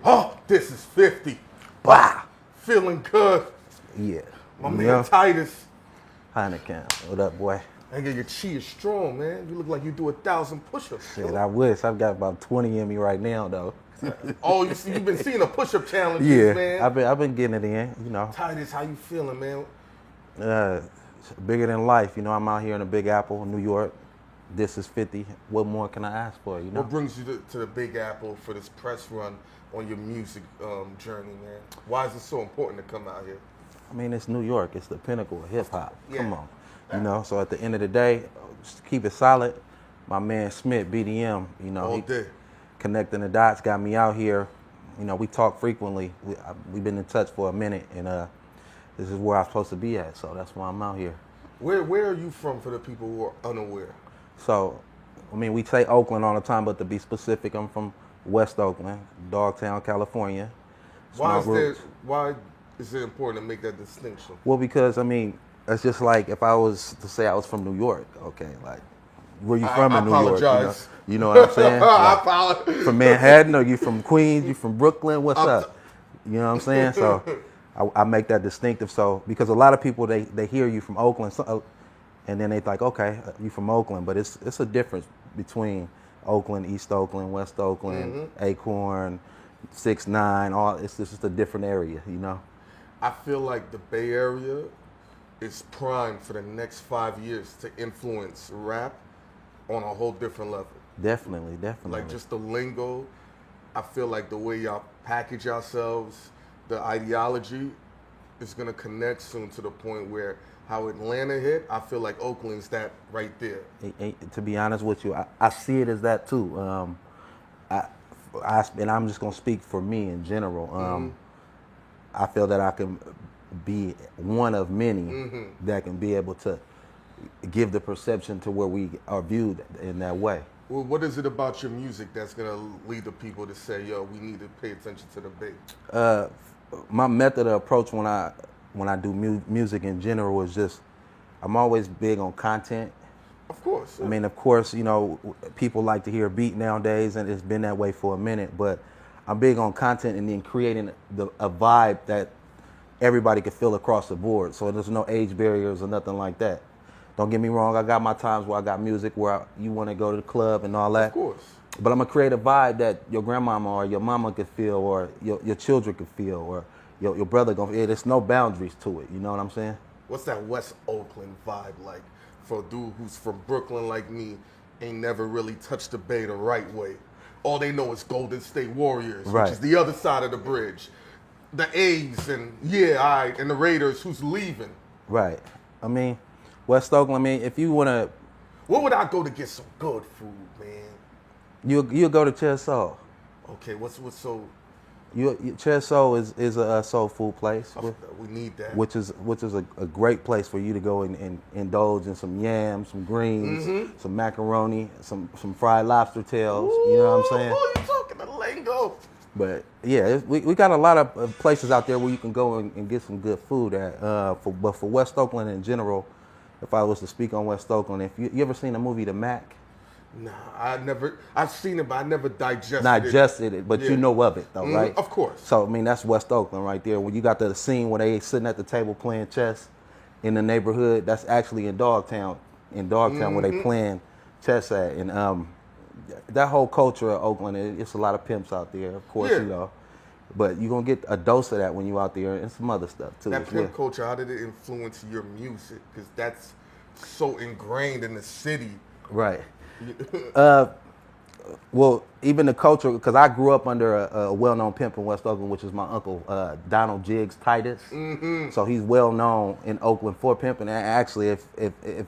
Oh, this is 50. Wow. Feeling good. Yeah. My man Titus. Hynaken. What up, boy? Nigga, your chi is strong, man. You look like you do 1,000 push-ups. Shit, I wish. I've got about 20 in me right now, though. Oh, you've been seeing the push-up challenges, Yeah, man. I've been getting it in, you know. Titus, how you feeling, man? Bigger than life, you know. I'm out here in the Big Apple, New York. Thisis50. What more can I ask for, you know? What brings you to the Big Apple for this press run on your music journey, man? Why is it so important to come out here? I mean, it's New York. It's the pinnacle of hip-hop. Yeah. Come on. You know, so at the end of the day, just keep it solid. My man Smith, BDM, you know, All day. Connecting the dots got me out here. You know, we talk frequently. We've been in touch for a minute, and this is where I'm supposed to be at, so that's why I'm out here. Where are you from for the people who are unaware? So, I mean, we say Oakland all the time, but to be specific, I'm from West Oakland, Dogtown, California. Why is it important to make that distinction? Well, because, I mean, it's just like if I was to say I was from New York, okay, like, where you from in New York? You know what I'm saying? I apologize. From Manhattan, or you from Queens, you from Brooklyn, what's up? You know what I'm saying? So I make that distinctive. So because a lot of people, they hear you from Oakland, and then they think, okay, you from Oakland, but it's a difference between Oakland, East Oakland, West Oakland, Acorn, 6ix9ine, all. It's just a different area, you know. I feel like the Bay Area is primed for the next 5 years to influence rap on a whole different level. Definitely. Like just the lingo, I feel like the way y'all package yourselves, the ideology is gonna connect soon to the point where how Atlanta hit, I feel like Oakland's that right there. To be honest with you, I see it as that too. And I'm just gonna speak for me in general. I feel that I can be one of many that can be able to give the perception to where we are viewed in that way. Well, what is it about your music that's gonna lead the people to say, yo, we need to pay attention to the Bay? My method of approach when I do music in general is just, I'm always big on content. Of course. Yeah. I mean, of course, you know, people like to hear a beat nowadays, and it's been that way for a minute, but I'm big on content and then creating a vibe that everybody can feel across the board. So there's no age barriers or nothing like that. Don't get me wrong, I got my times where I got music where you want to go to the club and all that. Of course. But I'm going to create a vibe that your grandmama or your mama could feel, or your children could feel, or your brother going to feel. There's no boundaries to it, you know what I'm saying? What's that West Oakland vibe like for a dude who's from Brooklyn like me, ain't never really touched the Bay the right way? All they know is Golden State Warriors, Right. which is the other side of the bridge. The A's and and the Raiders, who's leaving. Right. I mean, West Oakland, I mean, if you want to... Where would I go to get some good food, man? You'll go to Cheso. Okay, what's so... Cheso is a soul food place. We need that. Which is a great place for you to go and indulge in some yams, some greens, some macaroni, some fried lobster tails. Ooh, you know what I'm saying? Oh, you talking the lingo. But yeah, we got a lot of places out there where you can go and get some good food at. But for West Oakland in general, if I was to speak on West Oakland, if you ever seen the movie The Mac? Nah, I've seen it, but I never digested it. But you know of it though, right? Of course. So, I mean, that's West Oakland right there. When you got the scene where they sitting at the table playing chess in the neighborhood, that's actually in Dogtown. Where they playing chess at. And that whole culture of Oakland, it's a lot of pimps out there, of course, you know. But you're going to get a dose of that when you out there, and some other stuff too. That pimp culture, how did it influence your music? Because that's so ingrained in the city. Right. Well, even the culture, because I grew up under a well-known pimp in West Oakland, which is my uncle, Donald C.Titus. So he's well-known in Oakland for pimping. And actually, if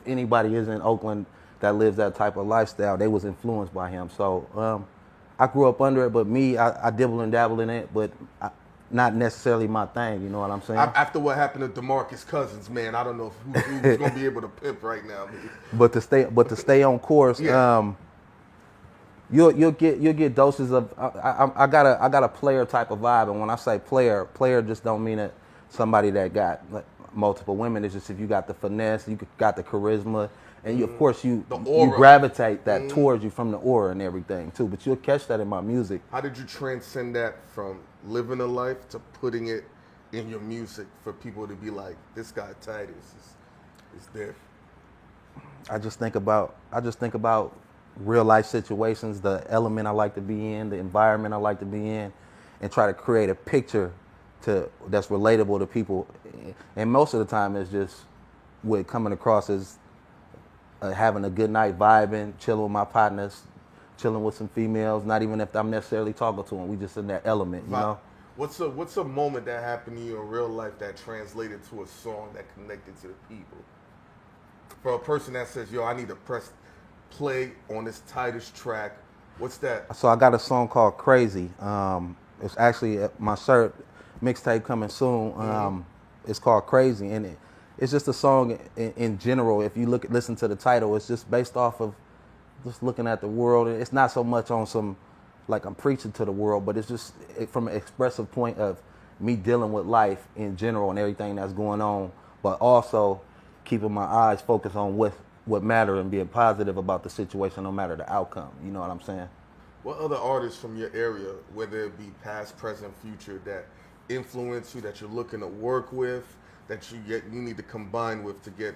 anybody is in Oakland that lives that type of lifestyle, they was influenced by him. So I grew up under it, but I dibble and dabble in it, but not necessarily my thing, you know what I'm saying? After what happened to DeMarcus Cousins, man, I don't know who's going to be able to pimp right now. Man. But to stay on course, you'll get doses of. I got a player type of vibe, and when I say player just don't mean it somebody that got multiple women. It's just if you got the finesse, you got the charisma, And of course you aura. gravitate that towards you from the aura and everything too. But you'll catch that in my music. How did you transcend that from living a life to putting it in your music for people to be like, this guy Titus is there? I just think about real life situations, the element I like to be in, the environment I like to be in, and try to create a picture that's relatable to people. And most of the time it's just what coming across as having a good night, vibing, chilling with my partners, chilling with some females, not even if I'm necessarily talking to them. We just in that element, you know? What's a moment that happened to you in real life that translated to a song that connected to the people? For a person that says, yo, I need to press play on this Titus track, what's that? So I got a song called Crazy. It's actually my shirt mixtape coming soon. It's called Crazy, and it's just a song in general. If you listen to the title, it's just based off of just looking at the world. It's not so much on some, like I'm preaching to the world, but it's just from an expressive point of me dealing with life in general and everything that's going on, but also keeping my eyes focused on what matter and being positive about the situation no matter the outcome. You know what I'm saying? What other artists from your area, whether it be past, present, future, that influence you, that you're looking to work with, that you need to combine with to get,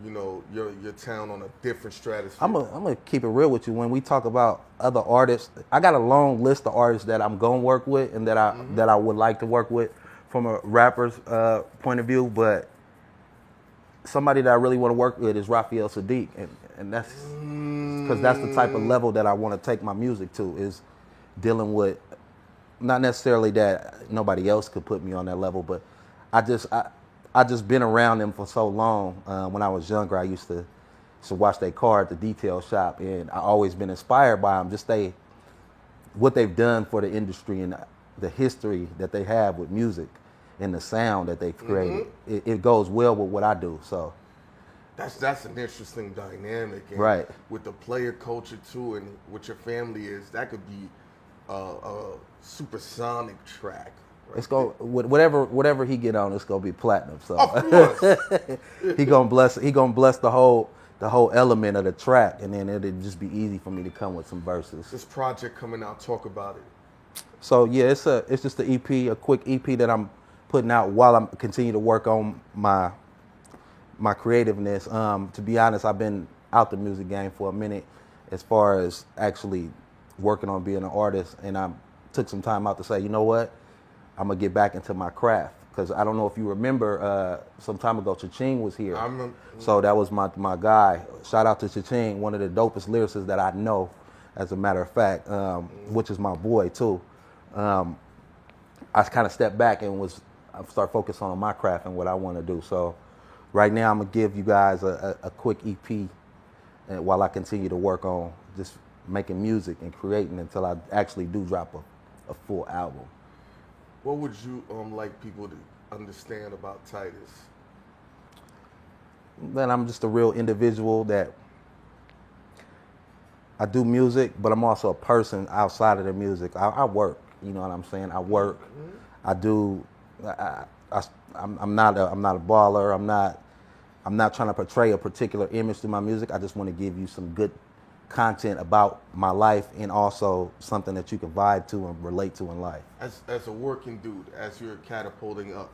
you know, your town on a different stratosphere? I'm gonna keep it real with you. When we talk about other artists, I got a long list of artists that I'm gonna work with and that I would like to work with from a rapper's point of view. But somebody that I really want to work with is Raphael Sadiq, and that's because that's the type of level that I want to take my music to, is dealing with, not necessarily that nobody else could put me on that level, but I just been around them for so long. When I was younger, I used to watch their car at the detail shop, and I always been inspired by them. Just what they've done for the industry and the history that they have with music and the sound that they've created. It goes well with what I do. So that's an interesting dynamic, and right, with the player culture too, and what your family is, that could be a supersonic track. Right? It's go whatever he get on, it's gonna be platinum. So of course, he gonna bless the whole element of the track, and then it'll just be easy for me to come with some verses. This project coming out, talk about it. So yeah, it's just an EP, a quick EP that I'm putting out while I'm continue to work on my creativeness. To be honest, I've been out the music game for a minute as far as actually working on being an artist, and I took some time out to say, you know what, I'm gonna get back into my craft, because I don't know if you remember, some time ago Cha-Ching was here. So that was my guy. Shout out to Cha-Ching, one of the dopest lyricists that I know, as a matter of fact, which is my boy too. I kind of stepped back and I start focusing on my craft and what I want to do. So right now I'm gonna give you guys a quick EP, and while I continue to work on just making music and creating until I actually do drop a full album. What would you like people to understand about Titus? That I'm just a real individual, that I do music, but I'm also a person outside of the music. I work, you know what I'm saying? I work. I do. I'm not a baller. I'm not trying to portray a particular image through my music. I just want to give you some good content about my life, and also something that you can vibe to and relate to in life. As a working dude, as you're catapulting up,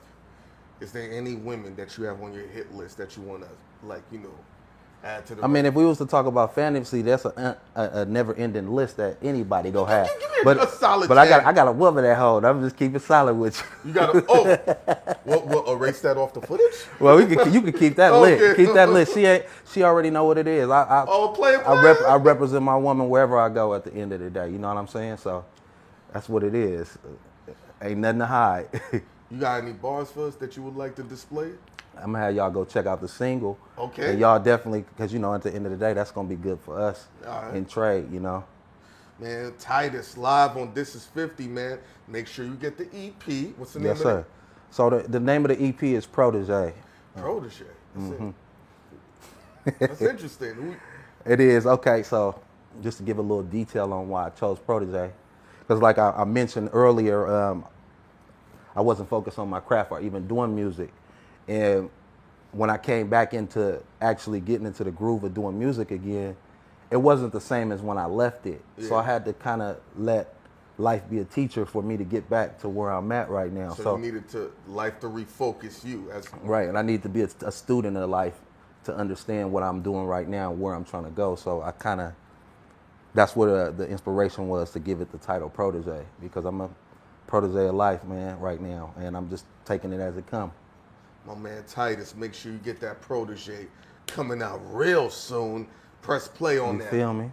is there any women that you have on your hit list that you want to, like, you know, add to the... I mean, if we was to talk about fantasy, that's a never-ending list that anybody go have. But a solid but I got a woman at home. I'm just keeping solid with you. You got to... we'll erase that off the footage? Well, you can keep that lit. Keep that lit. She already know what it is. I represent my woman wherever I go at the end of the day. You know what I'm saying? So that's what it is. Ain't nothing to hide. You got any bars for us that you would like to display? I'm going to have y'all go check out the single. Okay. And y'all definitely, because, you know, at the end of the day, that's going to be good for us in trade, you know. Man, Titus, live on Thisis50, man. Make sure you get the EP. What's the name of it? Yes, sir. So the name of the EP is Protege. Protege. That's interesting. It is. Okay, so just to give a little detail on why I chose Protege. Because like I mentioned earlier, I wasn't focused on my craft or even doing music. And when I came back into actually getting into the groove of doing music again, it wasn't the same as when I left it. So I had to kind of let life be a teacher for me to get back to where I'm at right now. So you needed life to refocus you. Right, and I need to be a student of life to understand what I'm doing right now, where I'm trying to go. So I kind of, that's where the inspiration was to give it the title Protege, because I'm a protege of life, man, right now, and I'm just taking it as it comes. My man Titus, make sure you get that Protege coming out real soon. Press play on that. You feel me?